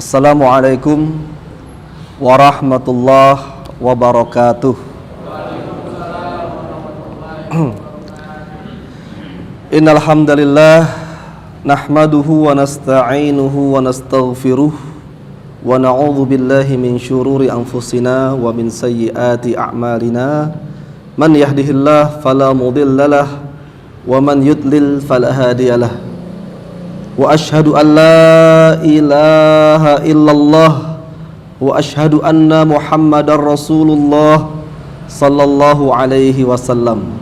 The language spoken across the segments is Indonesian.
Assalamualaikum warahmatullahi wabarakatuh. Innal hamdalillah nahmaduhu wa nasta'inuhu wa nastaghfiruh wa na'udzu billahi min syururi anfusina wa min sayyiati a'malina. Man yahdihillahu fala mudhillalah wa man yudlil fala hadiyalah. Wa ashhadu an la ilaha illallah wa ashhadu anna Muhammadar Rasulullah sallallahu alaihi wasallam.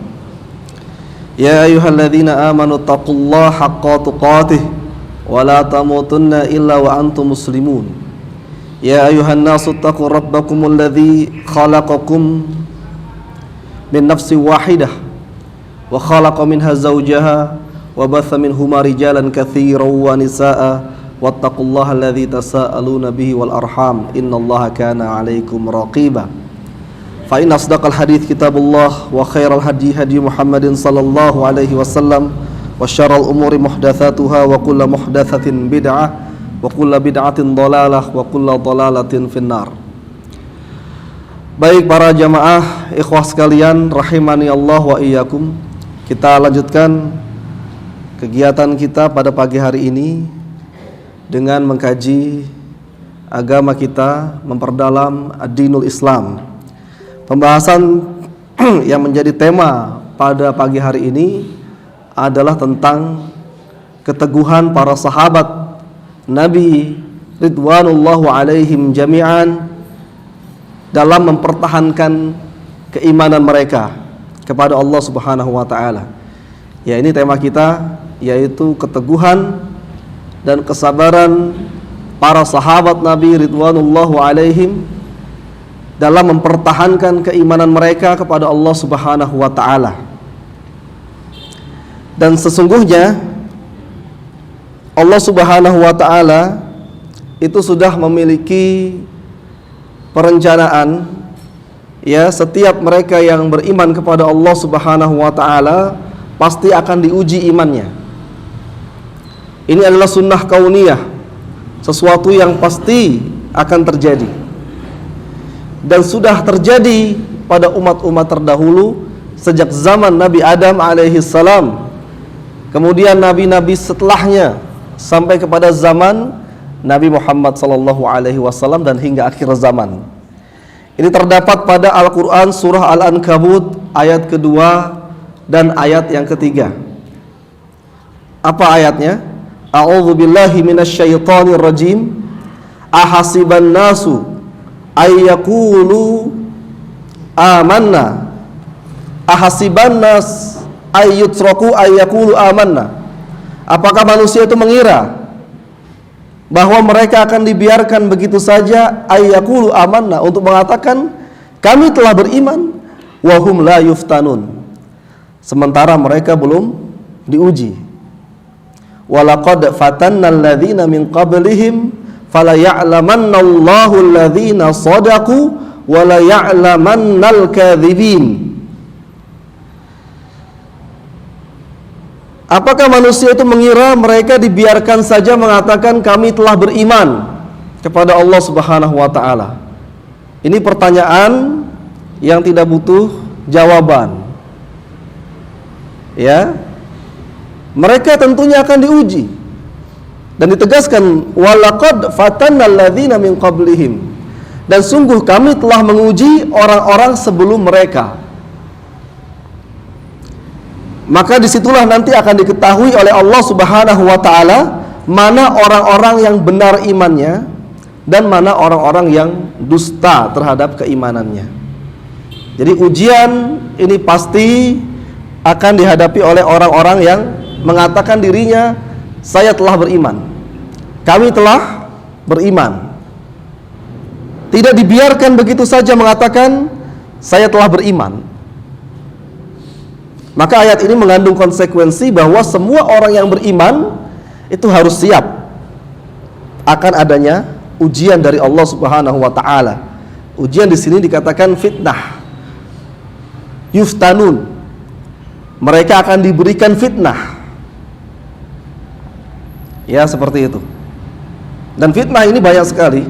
Ya ayyuhalladzina amanu taqullaha haqqa tuqatih wa la tamutunna illa wa antum muslimun. Ya ayyuhan nasu taqu rabbakumul ladzi khalaqakum min nafsin wahidah wa khalaqa minha zawjaha wa batha minhuma rijalan katsiran wa nisaa wattaqullaha alladzi tasaaluna bihi wal arham innallaha kana 'alaikum raqiba. Fa in asdaqal hadits kitabullah wa khairal hadi hadi Muhammadin sallallahu alaihi wasallam wa syarral umuri muhdatsatuha wa kullu muhdatsatin bid'ah wa kullu bid'atin dhalalah wa kullu dhalalatin finnar. Baik para jamaah ikhwah sekalian rahimani Allah wa iyyakum, kita lanjutkan kegiatan kita pada pagi hari ini dengan mengkaji agama kita, memperdalam ad-dinul Islam. Pembahasan yang menjadi tema pada pagi hari ini adalah tentang keteguhan para sahabat Nabi ridwanullahu alaihim jami'an dalam mempertahankan keimanan mereka kepada Allah Subhanahu wa taala. Ya, ini tema kita, yaitu keteguhan dan kesabaran para sahabat Nabi ridwanullahu alaihim dalam mempertahankan keimanan mereka kepada Allah Subhanahu wa taala. Dan sesungguhnya Allah Subhanahu wa taala itu sudah memiliki perencanaan, ya, setiap mereka yang beriman kepada Allah Subhanahu wa taala pasti akan diuji imannya. Ini adalah sunnah kauniyah, sesuatu yang pasti akan terjadi dan sudah terjadi pada umat-umat terdahulu sejak zaman Nabi Adam alaihi salam, kemudian nabi-nabi setelahnya sampai kepada zaman Nabi Muhammad sallallahu alaihi wasallam dan hingga akhir zaman. Ini terdapat pada Al-Qur'an surah Al-Ankabut ayat kedua dan ayat yang ketiga. Apa ayatnya? A'udzu billahi minasyaitonir rajim. Ahasiban nasu ayyaqulu amanna. Ahasiban nas ayyutraku ayyaqulu amanna. Apakah manusia itu mengira bahwa mereka akan dibiarkan begitu saja ayyaqulu amanna, untuk mengatakan kami telah beriman, wa hum la yuftanun, sementara mereka belum diuji. Walaqad fatannal ladzina min qablihim fala ya'lamannallahu alladzina shadaqu wa la ya'lamannal kadzibin. Apakah manusia itu mengira mereka dibiarkan saja mengatakan kami telah beriman kepada Allah Subhanahu wa taala? Ini pertanyaan yang tidak butuh jawaban. Ya, mereka tentunya akan diuji dan ditegaskan walaqad fatannal ladzina min qablihim, dan sungguh kami telah menguji orang-orang sebelum mereka. Maka disitulah nanti akan diketahui oleh Allah Subhanahu wa taala mana orang-orang yang benar imannya dan mana orang-orang yang dusta terhadap keimanannya. Jadi ujian ini pasti akan dihadapi oleh orang-orang yang mengatakan dirinya saya telah beriman, kami telah beriman. Tidak dibiarkan begitu saja mengatakan saya telah beriman. Maka ayat ini mengandung konsekuensi bahwa semua orang yang beriman itu harus siap akan adanya ujian dari Allah Subhanahu wa taala. Ujian di sini dikatakan fitnah. Yuftanun. Mereka akan diberikan fitnah. Ya, seperti itu. Dan fitnah ini banyak sekali.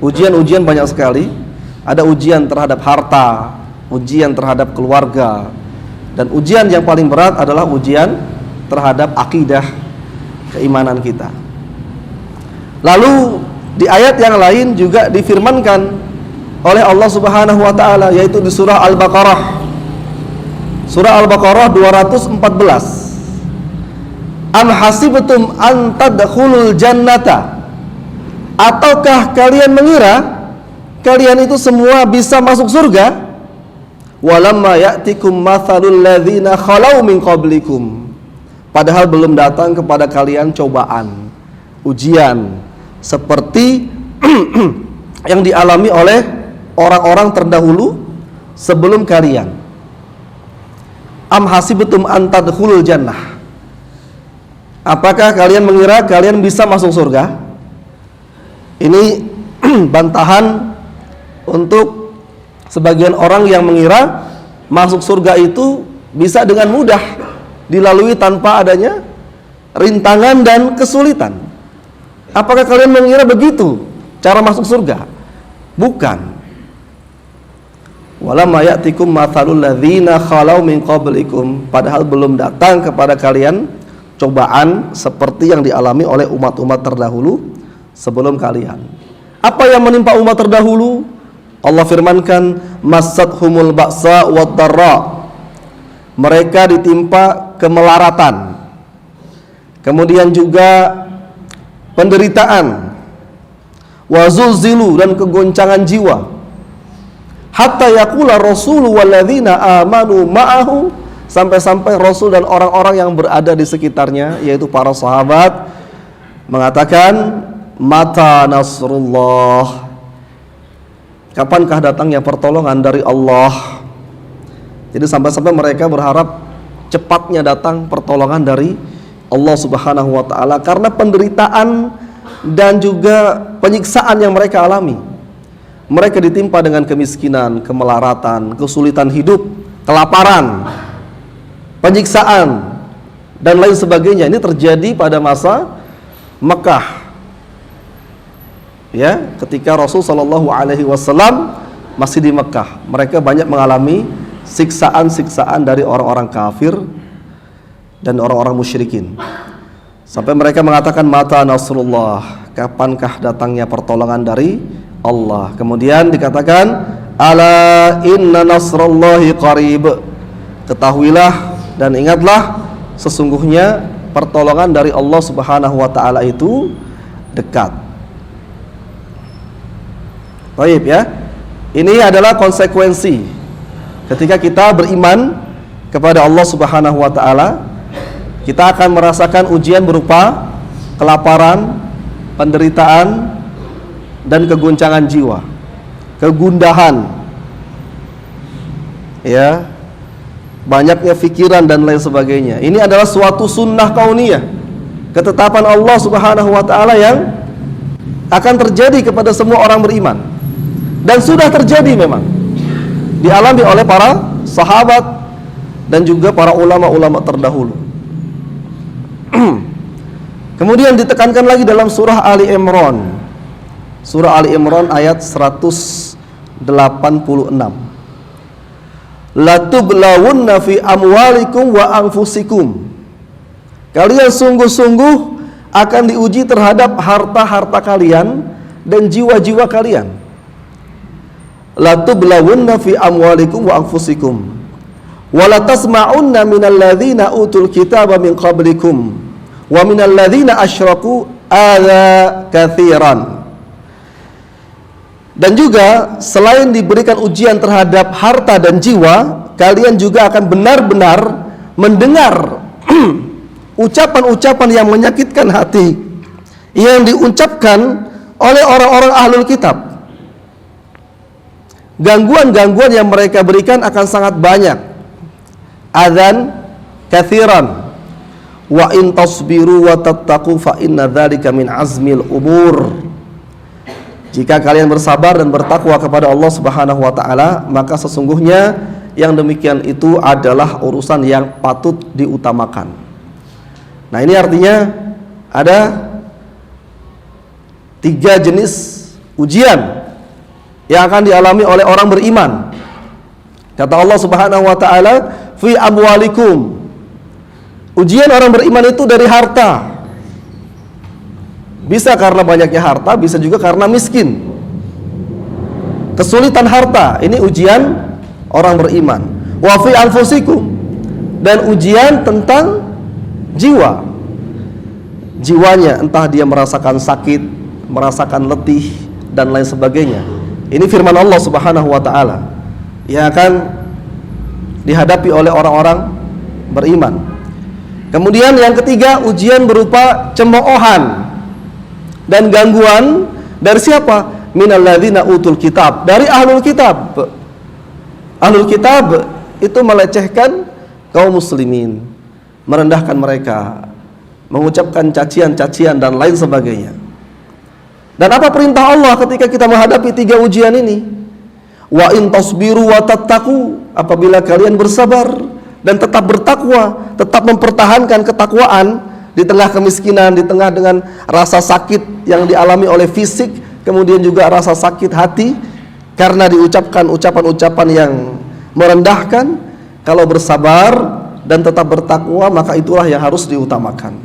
Ujian-ujian banyak sekali. Ada ujian terhadap harta, ujian terhadap keluarga, dan ujian yang paling berat adalah ujian terhadap akidah, keimanan kita. Lalu di ayat yang lain juga difirmankan oleh Allah Subhanahu wa taala, yaitu di surah Al-Baqarah. Surah Al-Baqarah 214. Am hasibtum an tadkhulul jannata? Ataukah kalian mengira kalian itu semua bisa masuk surga? Walamma ya'tikum mathalul ladzina khalau min qablikum. Padahal belum datang kepada kalian cobaan, ujian seperti yang dialami oleh orang-orang terdahulu sebelum kalian. Am hasibtum an tadkhulul jannah? Apakah kalian mengira kalian bisa masuk surga? Ini bantahan untuk sebagian orang yang mengira masuk surga itu bisa dengan mudah dilalui tanpa adanya rintangan dan kesulitan. Apakah kalian mengira begitu cara masuk surga? Bukan. Walamma ya'tikum mathalul ladzina khalau min qablikum. Padahal belum datang kepada kalian cobaan seperti yang dialami oleh umat-umat terdahulu sebelum kalian. Apa yang menimpa umat terdahulu? Allah firmankan, massathumul ba'sa wad dharra. Mereka ditimpa kemelaratan, kemudian juga penderitaan, wa zulzilu, dan kegoncangan jiwa, hatta yaqula rasulu walladzina amanu ma'ahu, sampai-sampai Rasul dan orang-orang yang berada di sekitarnya, yaitu para sahabat, mengatakan, mata nasrullah, kapankah datangnya pertolongan dari Allah? Jadi sampai-sampai mereka berharap cepatnya datang pertolongan dari Allah Subhanahu wa taala karena penderitaan dan juga penyiksaan yang mereka alami. Mereka ditimpa dengan kemiskinan, kemelaratan, kesulitan hidup, kelaparan, penyiksaan, dan lain sebagainya. Ini terjadi pada masa Mekah, ya, ketika Rasul Shallallahu Alaihi Wasallam masih di Mekah. Mereka banyak mengalami siksaan-siksaan dari orang-orang kafir dan orang-orang musyrikin, sampai mereka mengatakan, mata nasrullah, kapankah datangnya pertolongan dari Allah? Kemudian dikatakan, ala inna nasrullahi qarib, ketahuilah dan ingatlah, sesungguhnya pertolongan dari Allah Subhanahu wa taala itu dekat. Baik, ya. Ini adalah konsekuensi ketika kita beriman kepada Allah Subhanahu wa taala. Kita akan merasakan ujian berupa kelaparan, penderitaan, dan kegoncangan jiwa, kegundahan, ya, banyaknya pikiran dan lain sebagainya. Ini adalah suatu sunnah kauniyah, ketetapan Allah Subhanahu wa taala yang akan terjadi kepada semua orang beriman, dan sudah terjadi memang, dialami oleh para sahabat dan juga para ulama-ulama terdahulu. Kemudian ditekankan lagi dalam surah Ali Imran. Surah Ali Imran ayat 186. La tublawunna fi amwalikum wa anfusikum. Kalian sungguh-sungguh akan diuji terhadap harta-harta kalian dan jiwa-jiwa kalian. La tublawunna fi amwalikum wa anfusikum wa la tasma'unna minal ladzina utul kitaba min qablikum wa minal ladzina asyraku adza katsiran. Dan juga selain diberikan ujian terhadap harta dan jiwa, kalian juga akan benar-benar mendengar ucapan-ucapan yang menyakitkan hati yang diucapkan oleh orang-orang ahlul kitab. Gangguan-gangguan yang mereka berikan akan sangat banyak. Adzan katsiran. Wa in tasbiru wa tattaqu fa inna dzalika min azmil umur. Jika kalian bersabar dan bertakwa kepada Allah Subhanahu wa taala, maka sesungguhnya yang demikian itu adalah urusan yang patut diutamakan. Nah, ini artinya ada 3 jenis ujian yang akan dialami oleh orang beriman. Kata Allah Subhanahu wa taala, fi amwalikum. Ujian orang beriman itu dari harta. Bisa karena banyaknya harta, bisa juga karena miskin. Kesulitan harta, ini ujian orang beriman. Wa fi anfusikum, dan ujian tentang jiwa. Jiwanya, entah dia merasakan sakit, merasakan letih, dan lain sebagainya. Ini firman Allah Subhanahu wa ta'ala yang akan dihadapi oleh orang-orang beriman. Kemudian yang ketiga, ujian berupa cemoohan dan gangguan dari siapa? Minalladzina utul kitab, dari ahlul kitab. Ahlul kitab itu melecehkan kaum muslimin, merendahkan mereka, mengucapkan cacian-cacian dan lain sebagainya. Dan apa perintah Allah ketika kita menghadapi 3 ujian ini? Wa in tasbiru wa tattaqu, apabila kalian bersabar dan tetap bertakwa, tetap mempertahankan ketakwaan di tengah kemiskinan, di tengah dengan rasa sakit yang dialami oleh fisik, kemudian juga rasa sakit hati karena diucapkan ucapan-ucapan yang merendahkan. Kalau bersabar dan tetap bertakwa, maka itulah yang harus diutamakan.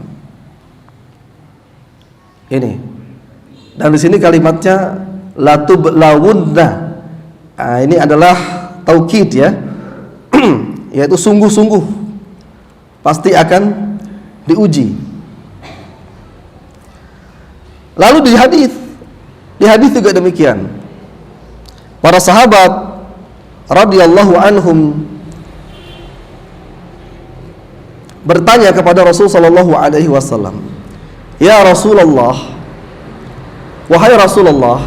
Ini. Dan di sini kalimatnya latublawunna. Nah, ini adalah taukid ya. Yaitu sungguh-sungguh pasti akan diuji. Lalu di hadis juga demikian. Para sahabat radhiyallahu anhum bertanya kepada Rasul sallallahu alaihi wasallam, "Ya Rasulullah, wahai Rasulullah,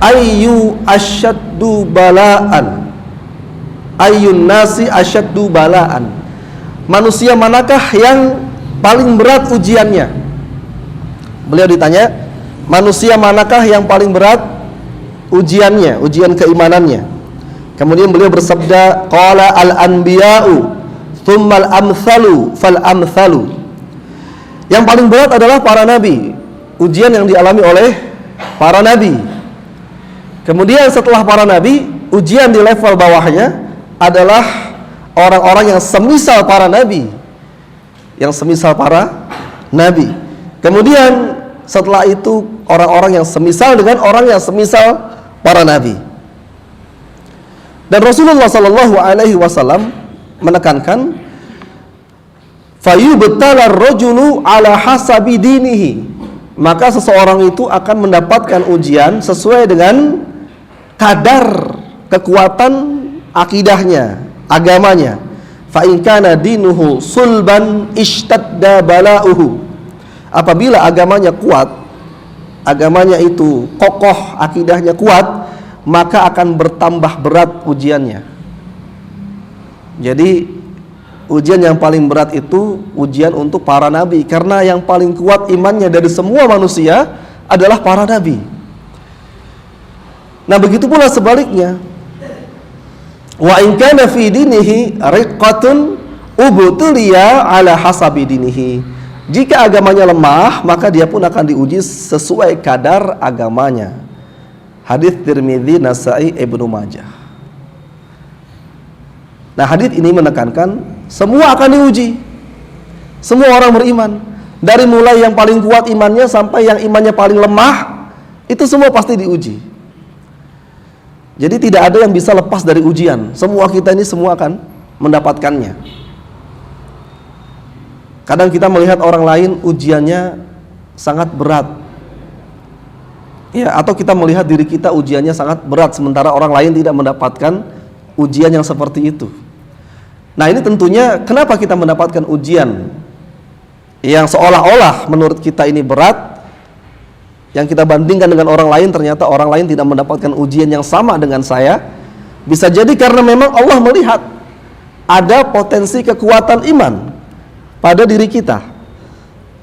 ayyu asyaddu bala'an? Ayyun nasi asyaddu bala'an?" Manusia manakah yang paling berat ujiannya? Beliau ditanya, manusia manakah yang paling berat ujiannya, ujian keimanannya? Kemudian beliau bersabda, qala al-anbiya'u tsummal amsalu fal amsalu. Yang paling berat adalah para nabi, ujian yang dialami oleh para nabi. Kemudian setelah para nabi, ujian di level bawahnya adalah orang-orang yang semisal para nabi, yang semisal para nabi. Kemudian setelah itu orang-orang yang semisal dengan orang yang semisal para nabi. Dan Rasulullah sallallahu alaihi wasallam menekankan, fayubtala ar-rajulu ala hasabi dinihi, maka seseorang itu akan mendapatkan ujian sesuai dengan kadar kekuatan akidahnya, agamanya. Fa in kana dinuhu sulban ishtadda bala'uhu, apabila agamanya kuat, agamanya itu kokoh, akidahnya kuat, maka akan bertambah berat ujiannya. Jadi ujian yang paling berat itu ujian untuk para nabi, karena yang paling kuat imannya dari semua manusia adalah para nabi. Nah, begitu pula sebaliknya. Wa in kana fi dinihi riqqatun ubtuliya ala hasabi dinihi. Jika agamanya lemah, maka dia pun akan diuji sesuai kadar agamanya. Hadis Tirmidzi, Nasa'i, Ibnu Majah. Nah, hadis ini menekankan semua akan diuji. Semua orang beriman, dari mulai yang paling kuat imannya sampai yang imannya paling lemah, itu semua pasti diuji. Jadi tidak ada yang bisa lepas dari ujian. Semua kita ini semua akan mendapatkannya. Kadang kita melihat orang lain ujiannya sangat berat, ya, atau kita melihat diri kita ujiannya sangat berat, sementara orang lain tidak mendapatkan ujian yang seperti itu. Nah, ini tentunya kenapa kita mendapatkan ujian yang seolah-olah menurut kita ini berat, yang kita bandingkan dengan orang lain, ternyata orang lain tidak mendapatkan ujian yang sama dengan saya. Bisa jadi karena memang Allah melihat ada potensi kekuatan iman pada diri kita,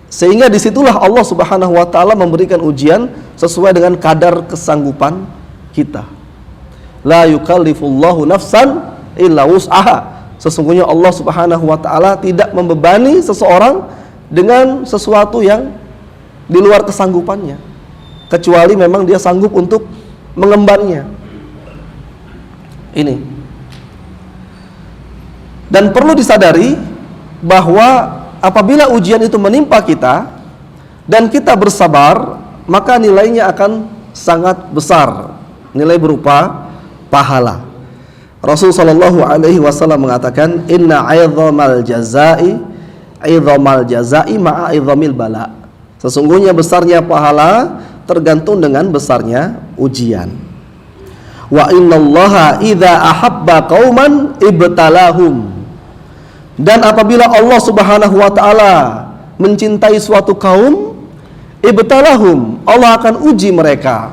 sehingga disitulah Allah Subhanahu wa ta'ala memberikan ujian sesuai dengan kadar kesanggupan kita. La yukallifullahu nafsan illa wus'aha. Sesungguhnya Allah Subhanahu wa ta'ala tidak membebani seseorang dengan sesuatu yang di luar kesanggupannya. kecuali memang dia sanggup untuk mengembannya. Ini. Dan perlu disadari bahwa apabila ujian itu menimpa kita dan kita bersabar, maka nilainya akan sangat besar, nilai berupa pahala. Rasul sallallahu alaihi wasallam mengatakan, "Inna 'idhamal jazai ma'a 'idhamil bala." Sesungguhnya besarnya pahala tergantung dengan besarnya ujian. Wa innallaha idza ahabba qauman ibtalahum. Dan apabila Allah Subhanahu wa taala mencintai suatu kaum, ibtalahum, Allah akan uji mereka.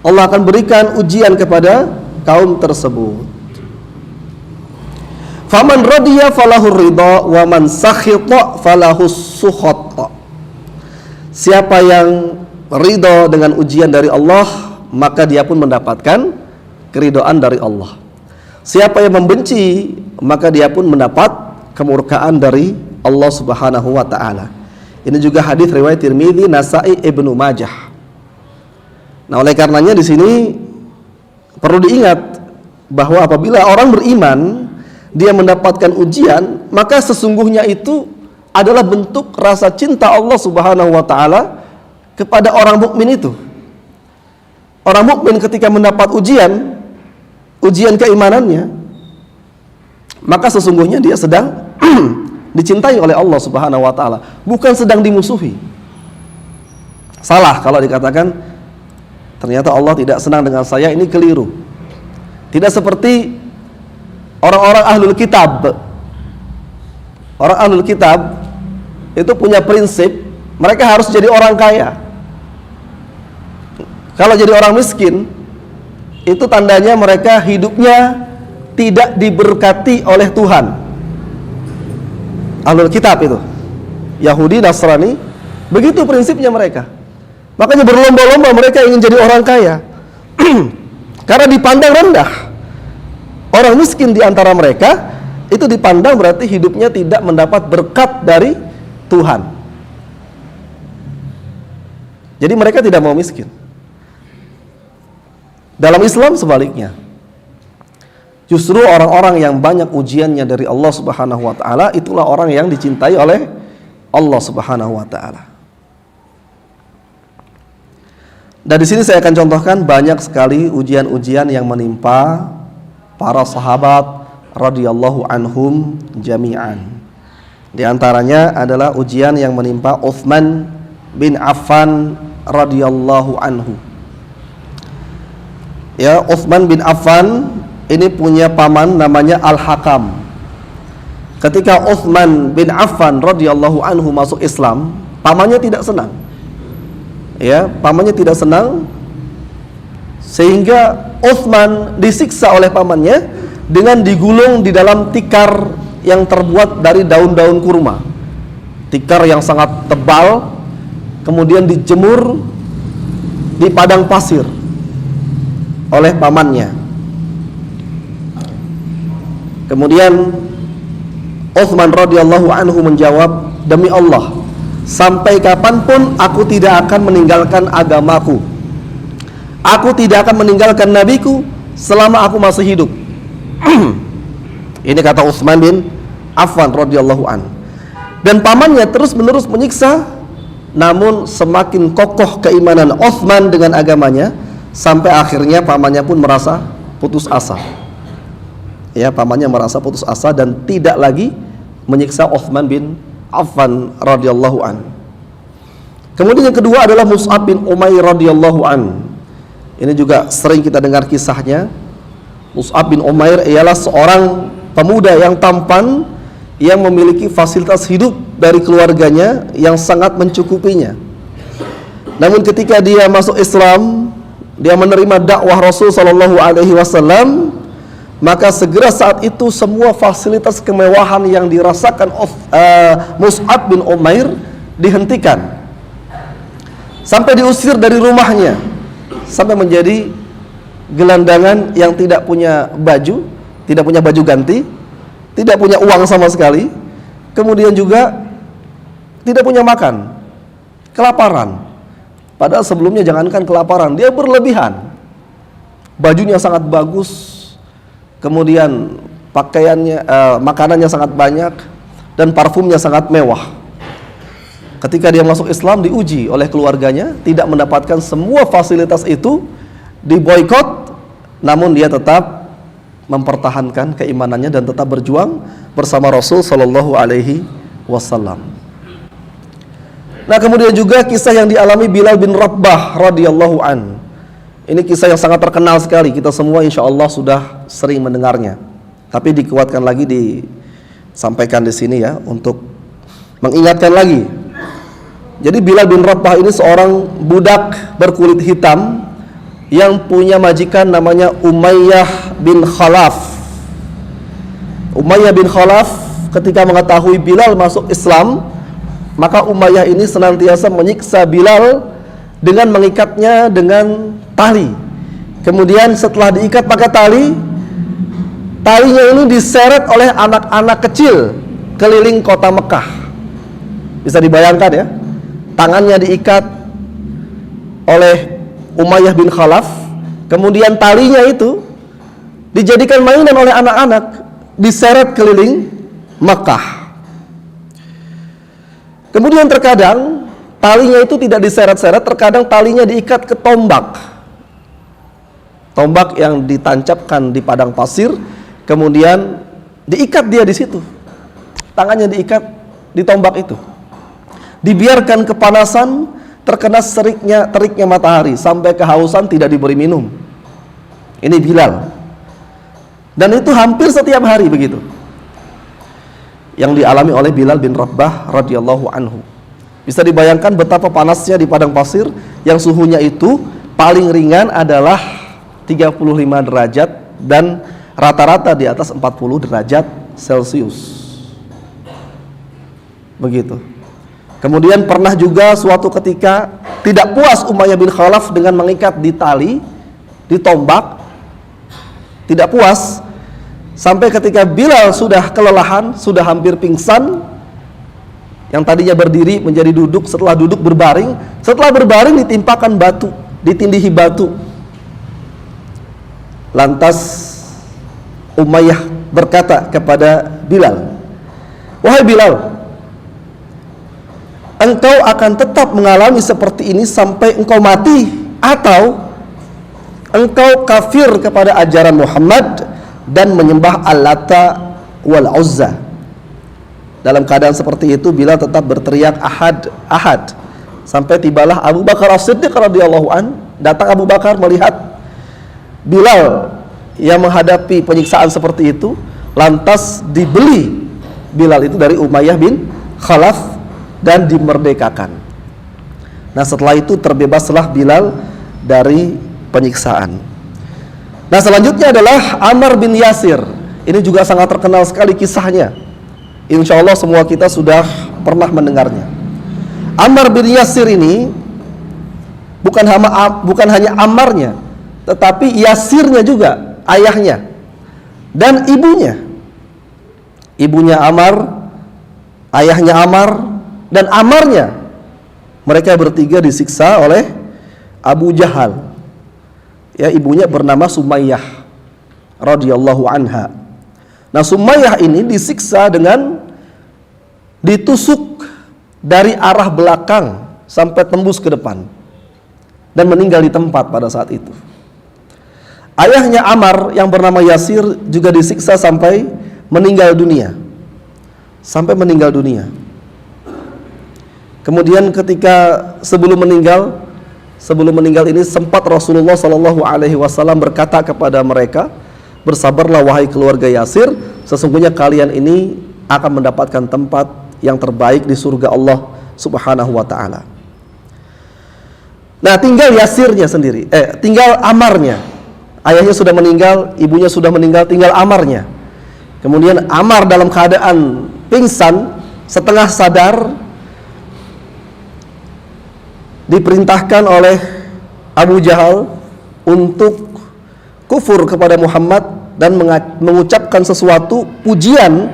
Allah akan berikan ujian kepada kaum tersebut. Faman radiya falahu ridha wa man sakhita falahu sukhat. Siapa yang ridha dengan ujian dari Allah, maka dia pun mendapatkan keridhaan dari Allah. Siapa yang membenci, maka dia pun mendapat kemurkaan dari Allah Subhanahu wa taala. Ini juga hadis riwayat Tirmidzi, Nasa'i, Ibnu Majah. Nah, oleh karenanya di sini perlu diingat bahwa apabila orang beriman dia mendapatkan ujian, maka sesungguhnya itu adalah bentuk rasa cinta Allah Subhanahu wa taala kepada orang mukmin itu. Orang mukmin ketika mendapat ujian keimanannya, maka sesungguhnya dia sedang dicintai oleh Allah Subhanahu wa taala, bukan sedang dimusuhi. Salah kalau dikatakan ternyata Allah tidak senang dengan saya, ini keliru. Tidak seperti orang-orang ahlul kitab. Orang ahlul kitab itu punya prinsip, mereka harus jadi orang kaya. Kalau jadi orang miskin, itu tandanya mereka hidupnya tidak diberkati oleh Tuhan. Ahlul kitab itu, Yahudi, Nasrani, begitu prinsipnya mereka. Makanya berlomba-lomba mereka ingin jadi orang kaya. Karena dipandang rendah. Orang miskin di antara mereka itu dipandang berarti hidupnya tidak mendapat berkat dari Tuhan. Jadi mereka tidak mau miskin. Dalam Islam sebaliknya, justru orang-orang yang banyak ujiannya dari Allah Subhanahu wa taala, itulah orang yang dicintai oleh Allah Subhanahu wa taala. Dan di sini saya akan contohkan banyak sekali ujian-ujian yang menimpa para sahabat radhiyallahu anhum jami'an. Di antaranya adalah ujian yang menimpa Utsman bin Affan radhiyallahu anhu. Ya, Utsman bin Affan ini punya paman namanya Al-Hakam. Ketika Utsman bin Affan radhiyallahu anhu masuk Islam, pamannya tidak senang. Ya, pamannya tidak senang sehingga Utsman disiksa oleh pamannya dengan digulung di dalam tikar yang terbuat dari daun-daun kurma. Tikar yang sangat tebal, kemudian dijemur di padang pasir oleh pamannya. Kemudian Utsman radhiyallahu anhu menjawab, "Demi Allah, sampai kapanpun aku tidak akan meninggalkan agamaku. Aku tidak akan meninggalkan nabiku selama aku masih hidup." Ini kata Utsman bin Affan radhiyallahu an. Dan pamannya terus-menerus menyiksa, namun semakin kokoh keimanan Utsman dengan agamanya sampai akhirnya pamannya pun merasa putus asa. Ya, pamannya merasa putus asa dan tidak lagi menyiksa Utsman bin Affan radhiyallahu an. Kemudian yang kedua adalah Mus'ab bin Umair radhiyallahu an. Ini juga sering kita dengar kisahnya. Mus'ab bin Umair ialah seorang pemuda yang tampan, yang memiliki fasilitas hidup dari keluarganya yang sangat mencukupinya. Namun ketika dia masuk Islam, dia menerima dakwah Rasul sallallahu alaihi wasallam, maka segera saat itu semua fasilitas kemewahan yang dirasakan Mus'ab bin Umair dihentikan, sampai diusir dari rumahnya, sampai menjadi gelandangan yang tidak punya baju, tidak punya baju ganti, tidak punya uang sama sekali, kemudian juga tidak punya makan, kelaparan. Padahal sebelumnya jangankan kelaparan, dia berlebihan. Bajunya sangat bagus, kemudian pakaiannya, makanannya sangat banyak, dan parfumnya sangat mewah. Ketika dia masuk Islam, diuji oleh keluarganya, tidak mendapatkan semua fasilitas itu, diboikot, namun dia tetap mempertahankan keimanannya dan tetap berjuang bersama Rasul Shallallahu Alaihi Wasallam. Nah, kemudian juga kisah yang dialami Bilal bin Rabah radhiyallahu an. Ini kisah yang sangat terkenal sekali, kita semua insya Allah sudah sering mendengarnya. Tapi dikuatkan lagi, disampaikan di sini ya, untuk mengingatkan lagi. Jadi Bilal bin Rabah ini seorang budak berkulit hitam yang punya majikan namanya Umayyah bin Khalaf. Umayyah bin Khalaf ketika mengetahui Bilal masuk Islam, maka Umayyah ini senantiasa menyiksa Bilal dengan mengikatnya dengan tali. Kemudian setelah diikat pakai tali, talinya ini diseret oleh anak-anak kecil keliling kota Mekah. Bisa dibayangkan ya, tangannya diikat oleh Umayyah bin Khalaf, kemudian talinya itu dijadikan mainan oleh anak-anak, diseret keliling Mekah. Kemudian terkadang talinya itu tidak diseret-seret, terkadang talinya diikat ke tombak. Tombak yang ditancapkan di padang pasir, kemudian diikat dia di situ. Tangannya diikat di tombak itu. Dibiarkan kepanasan, terkena teriknya matahari, sampai kehausan tidak diberi minum. Ini Bilal. Dan itu hampir setiap hari begitu yang dialami oleh Bilal bin Rabah radhiyallahu anhu. Bisa dibayangkan betapa panasnya di padang pasir yang suhunya itu paling ringan adalah 35 derajat dan rata-rata di atas 40 derajat Celcius. Begitu. Kemudian pernah juga suatu ketika tidak puas Umayyah bin Khalaf dengan mengikat di tali, di tombak, tidak puas, sampai ketika Bilal sudah kelelahan, sudah hampir pingsan, yang tadinya berdiri menjadi duduk, setelah duduk berbaring, setelah berbaring ditimpakan batu, ditindihi batu. Lantas Umayyah berkata kepada Bilal, "Wahai Bilal, engkau akan tetap mengalami seperti ini sampai engkau mati, atau engkau kafir kepada ajaran Muhammad dan menyembah Al-Lata wal Uzza." Dalam keadaan seperti itu Bilal tetap berteriak ahad, ahad, sampai tibalah Abu Bakar As-Siddiq radhiyallahu an. Datang Abu Bakar melihat Bilal yang menghadapi penyiksaan seperti itu, lantas dibeli Bilal itu dari Umayyah bin Khalaf dan dimerdekakan. Nah, setelah itu terbebaslah Bilal dari penyiksaan. Nah, selanjutnya adalah Ammar bin Yasir. Ini juga sangat terkenal sekali kisahnya. Insya Allah semua kita sudah pernah mendengarnya. Ammar bin Yasir ini bukan hanya Ammarnya, tetapi Yasirnya juga, ayahnya dan ibunya. Ibunya Ammar, ayahnya Ammar, dan Ammarnya. Mereka bertiga disiksa oleh Abu Jahal. Ya, ibunya bernama Sumayyah radhiyallahu anha. Nah, Sumayyah ini disiksa dengan ditusuk dari arah belakang sampai tembus ke depan dan meninggal di tempat pada saat itu. Ayahnya Ammar yang bernama Yasir juga disiksa sampai meninggal dunia. Sampai meninggal dunia. Kemudian ketika sebelum meninggal ini sempat Rasulullah Shallallahu Alaihi Wasallam berkata kepada mereka, "Bersabarlah wahai keluarga Yasir, sesungguhnya kalian ini akan mendapatkan tempat yang terbaik di surga Allah Subhanahu wa taala." Nah, tinggal Yasirnya sendiri, tinggal Ammarnya. Ayahnya sudah meninggal, ibunya sudah meninggal, tinggal Ammarnya. Kemudian Ammar dalam keadaan pingsan, setengah sadar, diperintahkan oleh Abu Jahal untuk kufur kepada Muhammad dan mengucapkan sesuatu pujian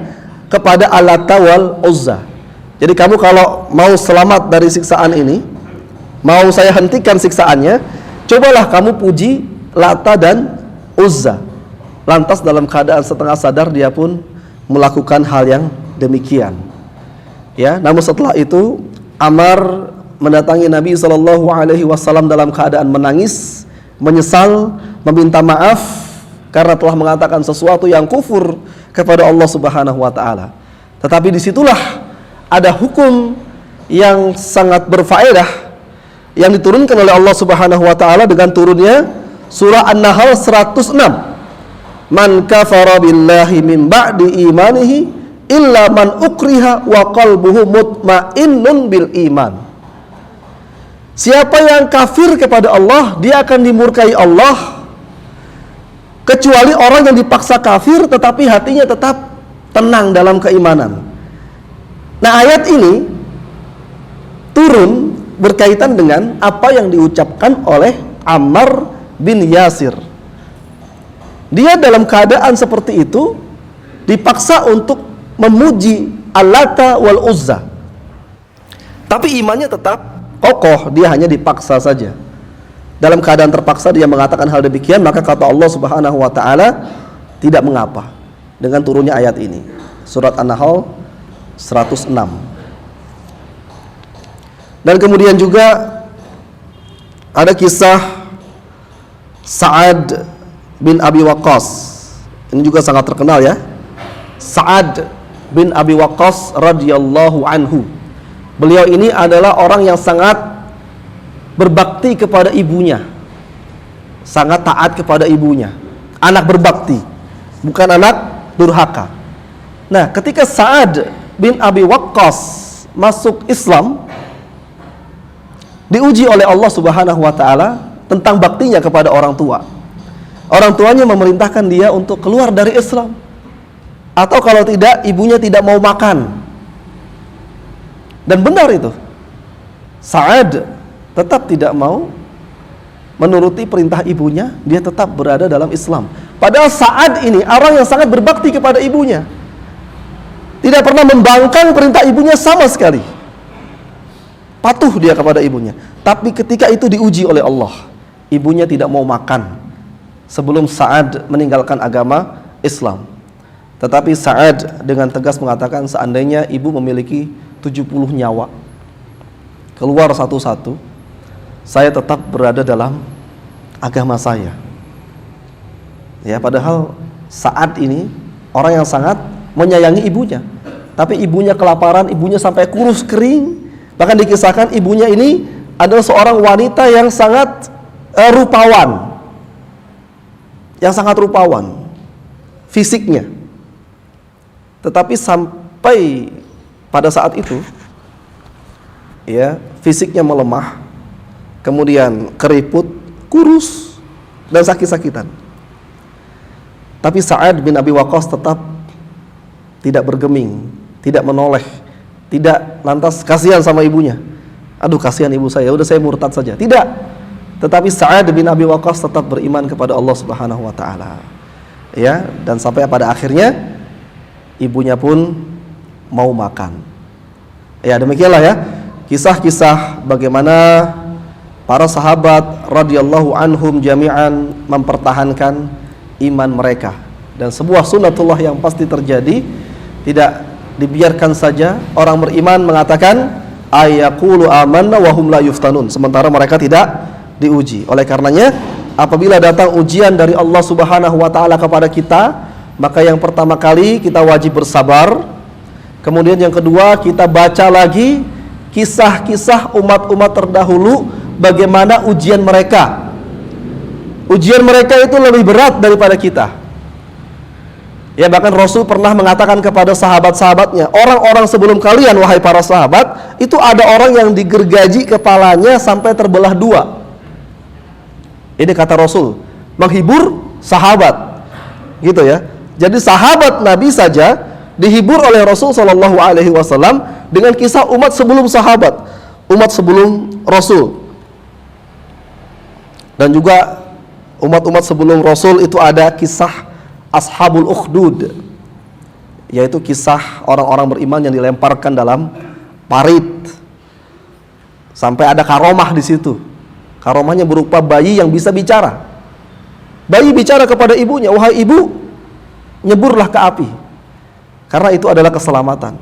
kepada Al-Lata wal Uzza. Jadi kamu kalau mau selamat dari siksaan ini, mau saya hentikan siksaannya, cobalah kamu puji Lata dan Uzza. Lantas dalam keadaan setengah sadar dia pun melakukan hal yang demikian. Ya, namun setelah itu Ammar mendatangi Nabi SAW dalam keadaan menangis, menyesal, meminta maaf karena telah mengatakan sesuatu yang kufur kepada Allah Subhanahu wa taala. Tetapi disitulah ada hukum yang sangat berfaedah yang diturunkan oleh Allah Subhanahu wa taala dengan turunnya surah An-Nahl 106. Man kafara billahi min ba'di imanihi illa man ukriha wa qalbuhu mutmainnun bil iman. Siapa yang kafir kepada Allah, dia akan dimurkai Allah, kecuali orang yang dipaksa kafir tetapi hatinya tetap tenang dalam keimanan. Nah, ayat ini turun berkaitan dengan apa yang diucapkan oleh Ammar bin Yasir. Dia dalam keadaan seperti itu dipaksa untuk memuji Al-Lata wal Uzza, tapi imannya tetap kokoh, dia hanya dipaksa saja. Dalam keadaan terpaksa dia mengatakan hal demikian, maka kata Allah Subhanahu wa taala, tidak mengapa dengan turunnya ayat ini. Surat An-Nahl 106. Dan kemudian juga ada kisah Sa'ad bin Abi Waqqas. Ini juga sangat terkenal ya. Sa'ad bin Abi Waqqas radhiyallahu anhu. Beliau ini adalah orang yang sangat berbakti kepada ibunya, sangat taat kepada ibunya, anak berbakti, bukan anak durhaka. Nah, ketika Sa'ad bin Abi Waqqas masuk Islam, diuji oleh Allah Subhanahu wa taala tentang baktinya kepada orang tua. Orang tuanya memerintahkan dia untuk keluar dari Islam, atau kalau tidak, ibunya tidak mau makan. Dan benar itu, Sa'ad tetap tidak mau menuruti perintah ibunya, dia tetap berada dalam Islam. Padahal Sa'ad ini orang yang sangat berbakti kepada ibunya, tidak pernah membangkang perintah ibunya sama sekali, patuh dia kepada ibunya. Tapi ketika itu diuji oleh Allah, ibunya tidak mau makan sebelum Sa'ad meninggalkan agama Islam. Tetapi Sa'ad dengan tegas mengatakan, seandainya ibu memiliki 70 nyawa, keluar satu-satu, saya tetap berada dalam agama saya. Ya, padahal Sa'ad ini orang yang sangat menyayangi ibunya, tapi ibunya kelaparan, ibunya sampai kurus kering. Bahkan dikisahkan ibunya ini adalah seorang wanita yang sangat rupawan, yang sangat rupawan fisiknya. Tetapi sampai pada saat itu, ya, fisiknya melemah, kemudian keriput, kurus, dan sakit-sakitan. Tapi Sa'ad bin Abi Waqqas tetap tidak bergeming, tidak menoleh, tidak lantas kasihan sama ibunya. Aduh, kasihan ibu saya, udah saya murtad saja. Tidak. Tetapi Sa'ad bin Abi Waqqas tetap beriman kepada Allah Subhanahu wa taala. Ya, dan sampai pada akhirnya ibunya pun mau makan. Ya, demikianlah ya kisah-kisah bagaimana para sahabat radhiyallahu anhum jami'an mempertahankan iman mereka, dan sebuah sunnatullah yang pasti terjadi. Tidak dibiarkan saja orang beriman mengatakan ayaqulu amanna wa hum la yuftanun, sementara mereka tidak diuji. Oleh karenanya, apabila datang ujian dari Allah Subhanahu wa taala kepada kita, maka yang pertama kali kita wajib bersabar. Kemudian yang kedua, kita baca lagi kisah-kisah umat-umat terdahulu, bagaimana ujian mereka. Ujian mereka itu lebih berat daripada kita. Ya, bahkan Rasul pernah mengatakan kepada sahabat-sahabatnya, orang-orang sebelum kalian, wahai para sahabat, itu ada orang yang digergaji kepalanya sampai terbelah dua. Ini kata Rasul, menghibur sahabat, gitu ya. Jadi sahabat Nabi saja dihibur oleh Rasul Shallallahu Alaihi Wasallam dengan kisah umat sebelum sahabat, umat sebelum Rasul. Dan juga umat-umat sebelum Rasul itu ada kisah Ashabul Ukhdud, yaitu kisah orang-orang beriman yang dilemparkan dalam parit Sampai ada karomah di situ. Karomahnya berupa bayi yang bisa bicara. Bayi bicara kepada ibunya, "Wahai ibu, nyeburlah ke api." Karena itu adalah keselamatan.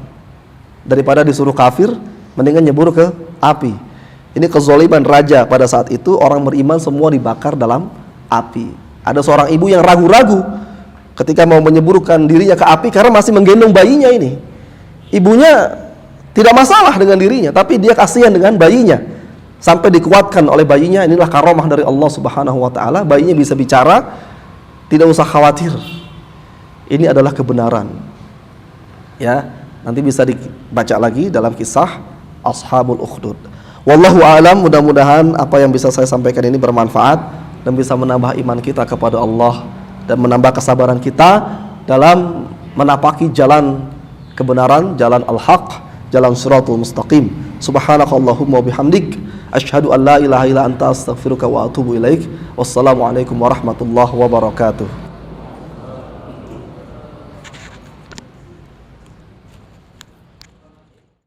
Daripada disuruh kafir, mendingan nyebur ke api. Ini kezaliman raja pada saat itu, orang beriman semua dibakar dalam api. Ada seorang ibu yang ragu-ragu ketika mau menyeburkan dirinya ke api karena masih menggendong bayinya ini. Ibunya tidak masalah dengan dirinya, tapi dia kasihan dengan bayinya. Sampai dikuatkan oleh bayinya. Inilah karomah dari Allah Subhanahu wa taala. Bayinya bisa bicara, tidak usah khawatir. Ini adalah kebenaran. Ya, nanti bisa dibaca lagi dalam kisah Ashabul Ukhdud. Wallahu a'lam, mudah-mudahan apa yang bisa saya sampaikan ini bermanfaat dan bisa menambah iman kita kepada Allah dan menambah kesabaran kita dalam menapaki jalan kebenaran, jalan al-haq, jalan siratul mustaqim. Subhanakallahumma bihamdik, asyhadu an la ilaha illa anta astaghfiruka wa atubu ilaik. Wassalamualaikum warahmatullahi wabarakatuh.